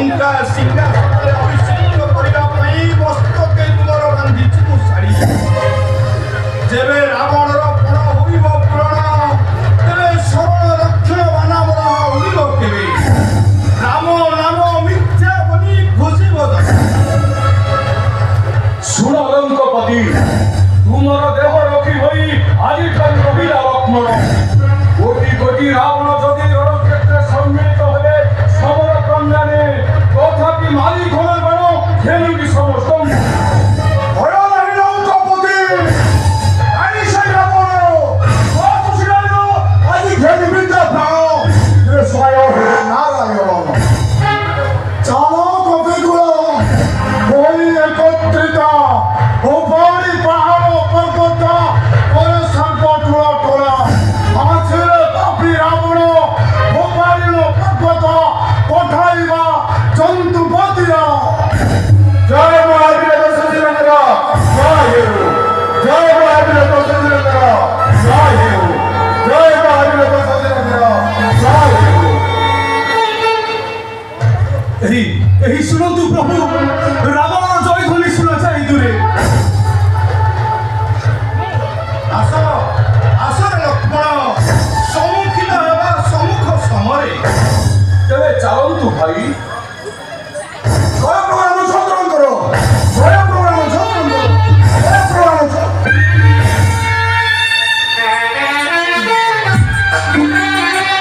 लंका सिंहासन अभिषेक करने मस्तके तुमर बांधिछु मु शाड़ी जेबे रावणर पण होइब पुराण तेबे शरण रक्षण बानावरण उड़िब केबे राम नाम मिथ्या बनी घोषिब सुन लंकापति तुमर देह रखी होई आदि काल रविला लक्ष्मण कोटि कोटि रावण जदि रणक्षेत्रे सम्मिलित हले समर कल्याणे तथापि मारी घोड़े बाण खेलुकी समस्त भय नाही लंकापति आई সেই রাবণ বাসুশিলাইল আজি খেলি বিদ্যা প্রাণ যে স্বয়ং নারায়ণ চলো কবিগুলো ওই একত্রিতা উপরি পাহাড় পর্বত করে সংকট টোলা আছে পাপি রাবণ উপরিল পর্বত পঠাইবা জন্তুপতিরা জয় মহাবীর দশরথেন্দ্র জয় হে জয় মহাবীর দশরথেন্দ্র জয় হে জয় মহাবীর দশরথেন্দ্র জয় হে ଏହି ଶୁଣନ୍ତୁ ପ୍ରଭୁ ରାବଣର ଜୟ ଧ୍ୱନି ଶୁଣାଯାଏ ଦୂରେ ଆସ ଆସ ଲକ୍ଷ୍ମଣ ସମ୍ମୁଖୀନ ହେବା ସମ୍ମୁଖ ସମରେ ତେବେ ଚାଲନ୍ତୁ ଭାଇ